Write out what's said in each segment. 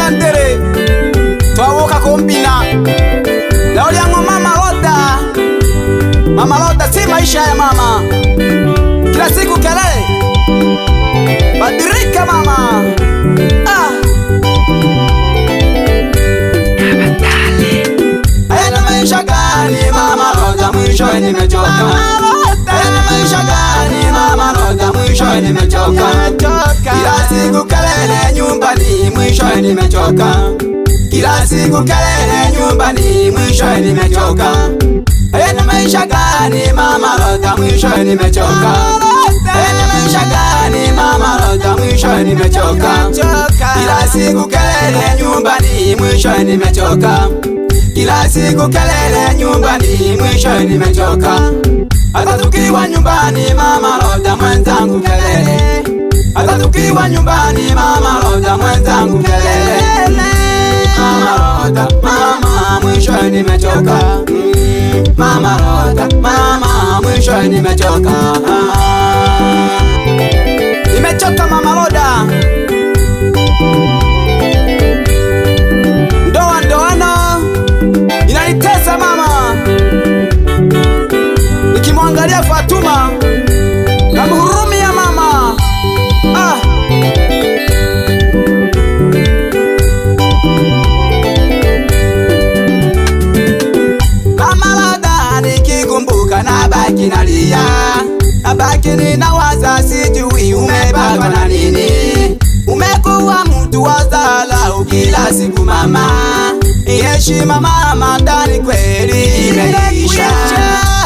Kandere twawoka kombina leo lyango mama Roda. Mama Roda si maisha ya mama, kila siku kelele, badilika mama. Ayana maisha gani mama Roda, mwisho nimechoka. Ayana maisha gani mama Roda, mwisho nimechoka. Kila siku kelele nyumbani, mwisho nimechoka. Kila siku kelele nyumbani, mwisho nimechoka. Ayana maisha gani mama Roda, mwisho nimechoka. Ayana maisha gani mama Roda, mwisho nimechoka. Kila siku kelele nyumbani, mwisho nimechoka. Kila siku kelele nyumbani, mwisho nimechoka. Hata tukiwa nyumbani mama Roda, mwenzangu kelele. Hata tukiwa nyumbani mama Roda, mwenzangu kelele. Mama Roda, mama, mwisho nimechoka. Mama Roda, mama, mwisho nimechoka. Nimechoka mama Roda. Ndoano inanitesa mama. Nikimwangalia Fatuma namhurumia mama. Mama Roda nikikumbuka nabaki nalia. Nabaki ninawaza, sijui umepatwa na nini. Umekuwa mtu wa dharau kila siku mama. Heshima mama ndani kweli imeisha.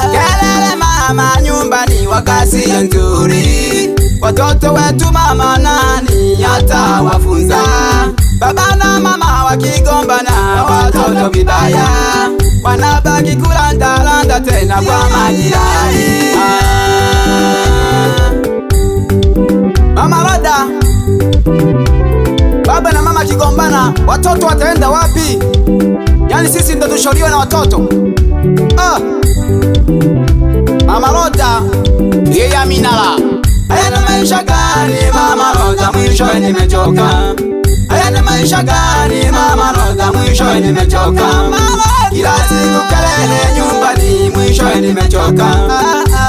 Kelele mama nyumbani wakasi nzuri. Watoto wetu mama nani atawafunza? Baba na mama wakigombana watoto vibaya, wanabaki kulandalanda tena kwa majirani. Mama Roda, baba na mama kigombana, watoto wataenda wapi? Yani sisi ndo tushauriwe na watoto. Mama Roda, yeye aminala. Ayana maisha gani mama Roda, mwisho nimechoka. Ayana maisha gani mama Roda, mwisho nimechoka. Kila siku kelele nyumbani, mwisho nimechoka.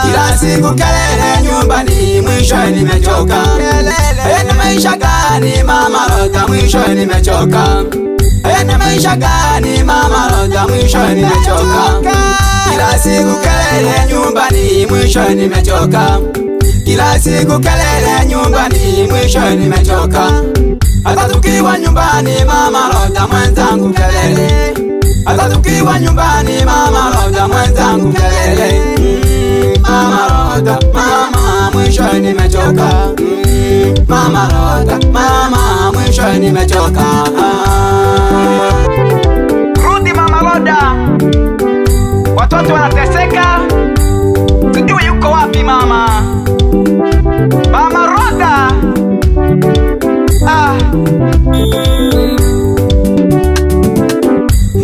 Kila siku kelele nyumbani, mwisho nimechoka. Ayana maisha gani mama Roda, mwisho nimechoka. Ayana maisha gani mama Roda, mwisho nimechoka. Kila siku kelele nyumbani, mwisho nimechoka. Kila siku kelele nyumbani, mwisho nimechoka. Hata tukiwa nyumbani mama Roda, mwenzangu kelele. Hata tukiwa nyumbani mama Roda, mwenzangu kelele. Mama Roda, mama, mwisho nimechoka. Mama Roda, mama, mwisho nimechoka. Rudi mama Roda, watoto wanateseka, sijui yuko wapi mama. Mama Roda,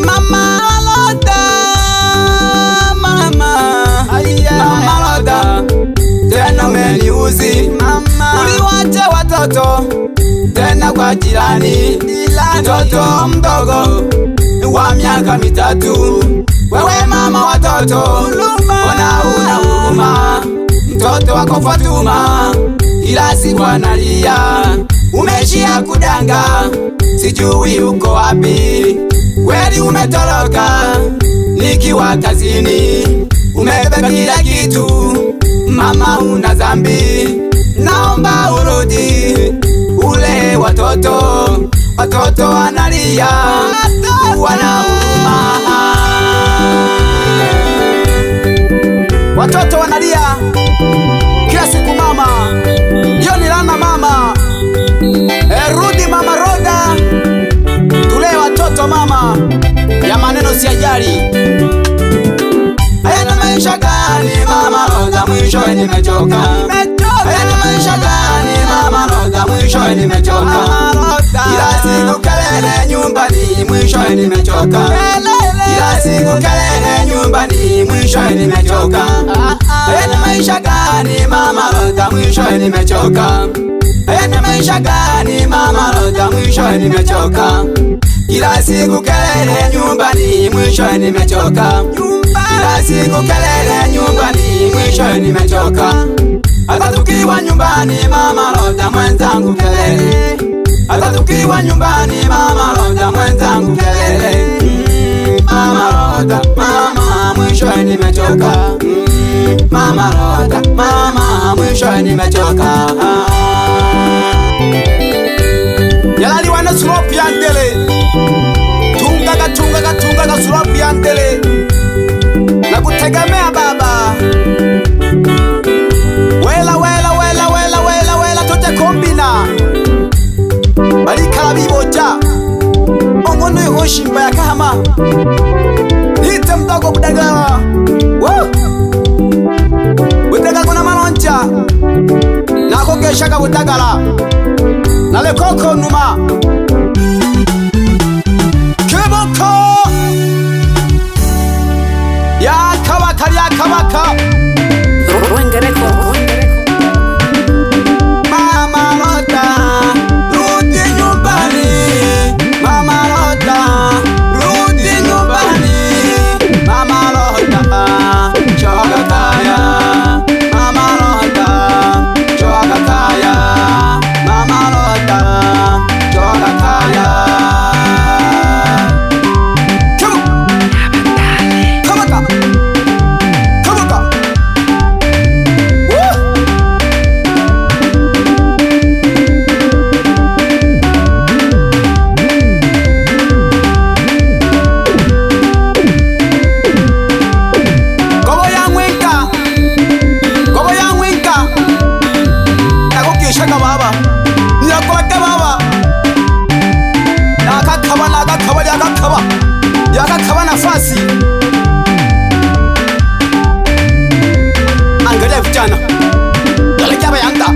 Mama Roda, mama. Mama Roda, tena umeniuzi mama. Uliwacha watoto tena kwa jirani. Mtoto mdogo wa miaka 3. Wewe mama watoto, ona una huruma. Mtoto wako Fatuma ila siku analia. Umeshia kudanga, sijui uko wapi. Kweli umetoroka nikiwa kazini. Umebeba kila kitu mama, una dhambi. Naomba urudi ule watoto. Watoto analia, wana huruma. Watoto wanalia kila siku mama. Hiyo ni laana mama. Rudi mama Roda, tulee watoto mama. Ya maneno si ajali. Ayana maisha gani mama Roda, mwisho nimechoka. Ayana maisha gani mama Roda, mwisho nimechoka. Kila siku kelele nyumbani, mwisho nimechoka. Kila siku kelele nyumbani, mwisho nimechoka. Ayana maisha gani mama Roda, mwisho nimechoka. Ene maisha gani mama Roda, mwisho nimechoka. Kila siku kelele nyumbani, mwisho nimechoka. Kila siku kelele nyumbani, mwisho nimechoka. Hata tukiwa nyumbani mama Roda, mwenzangu kelele. Hata tukiwa nyumbani mama Roda, mwenzangu kelele. Mama Roda, mama mwisho nimechoka. Mama Roda, mama mwisho nimechoka. Yalali wana suropi yandele, tunga suropi yandele, na kutegemea baba. Wela tote kombina balikala biboja ongono yoshimba ya kama nite mdogo budagala budaga kuna malonja nako keshaka budagala nale koko numa keboko ya kabaka yakakaba nafasi. Angalia vijana yalekea bayanga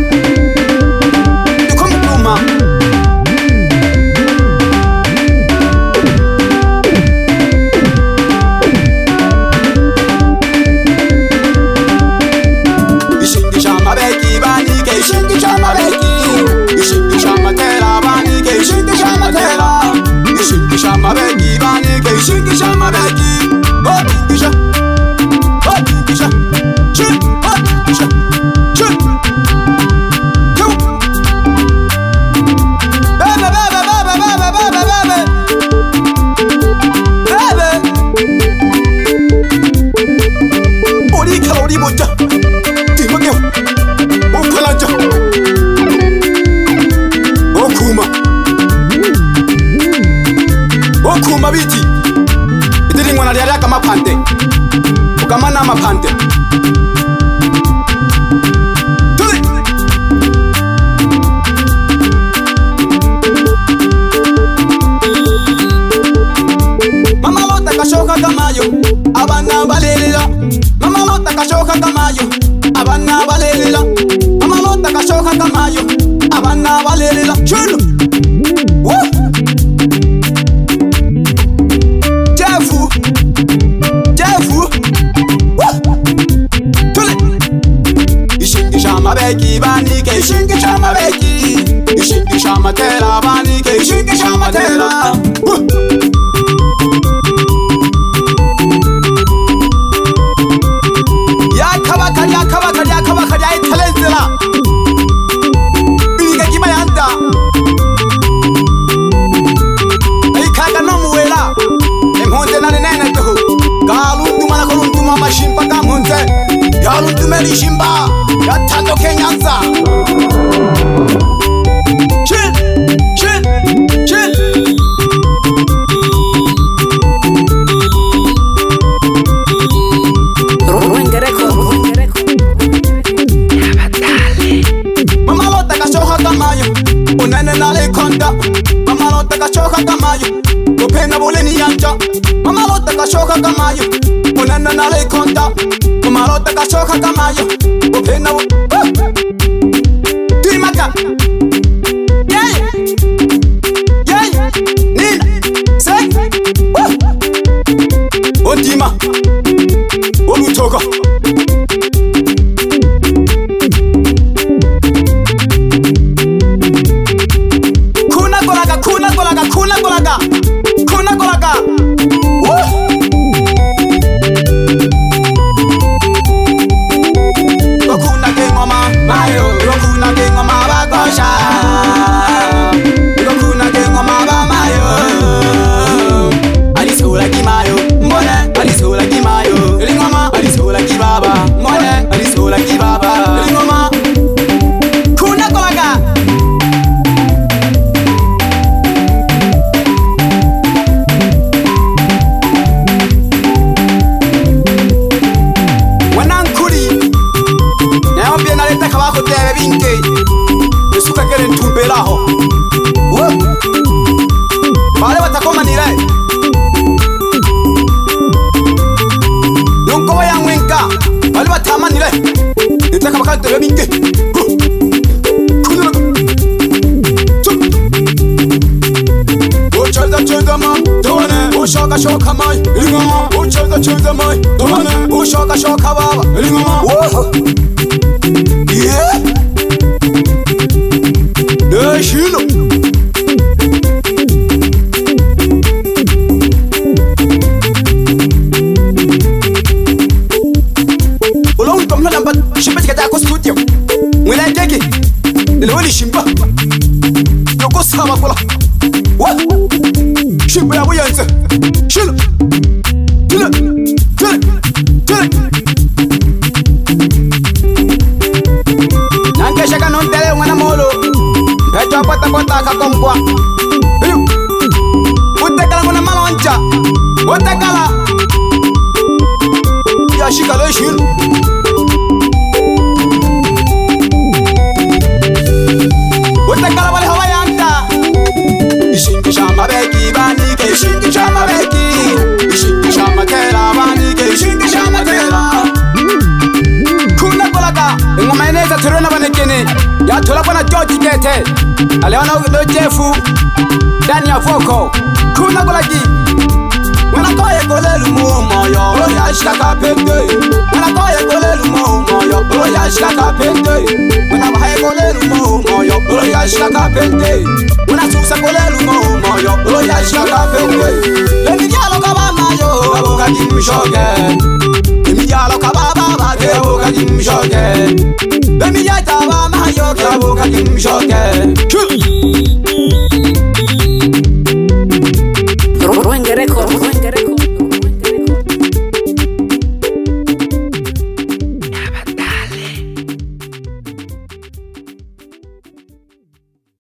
niko mkuma ishingisha mabeki banike, ishingisha mabeki, ishingisha matela banike, ishingisha matela, ishingisha mabeki banike, ishingisha mabeki, ishingisha, ishingisha, shoot, ishingisha, shoot, shoot, bebe, orika ori moja, timagyo, okalanja, okuma biti idiri ngwana lyali akamapande ukamana amapande tuli mama lota kashoka kamayo abana balelera, mama lota kashoka kamayo abana balelera, mama lota kashoka kamayo abana balelera chulo mabeki banike, ishingisha mabeki, ishingisha matela banike, ishingisha matela yakabakari ayitalenzela binike kimayanda ayikaga nomuwela empunze nanenene tuhu galundumana kolunduma amashimba kampunze yalundumela ishimba yatandoke Nyanza. Chill. Mama lota kashoka kamayo, unene nale konda. Mama lota kashoka kamayo, upena buleni yanja. Mama lota kashoka kamayo, unene nale konda. Mama lota kashoka kamayo, upena Timaka. Yeah. Nina. Sek. Otima. Olutoka. te binge kununa cheza ma tone ushoka shoka mai ingoma cheza mai tone ushoka shoka baba ingoma yeah shino ulong tomna lamba shimba tika ko studio mwela keke leweli shimba yoko sama kola what shimba ya buyanze shino tile nanke shaka non tele mwana molo peto pota kakompwa utekala mwana malonja utekala ya shikalo shino utekala wale hawa yanda ishingi shamba beki banike ishingi shamba beki ishingi shamba tera banike ishingi shamba tera kuna kolaka ngoma ineza turena banekene ya tola bana George Gete aleona no Jefu ndani ya voko kuna kolaki wana koye kolelu moyo ya shaka pende wana koye kolelu moyo ya shaka pende wana bae kolelu moyo ya shaka pende wana susa kolelu moyo ya shaka pende lendi jalo kabama yo abuka kimshoge lendi jalo kababa bage abuka kimshoge lendi jalo kabama yo abuka kimshoge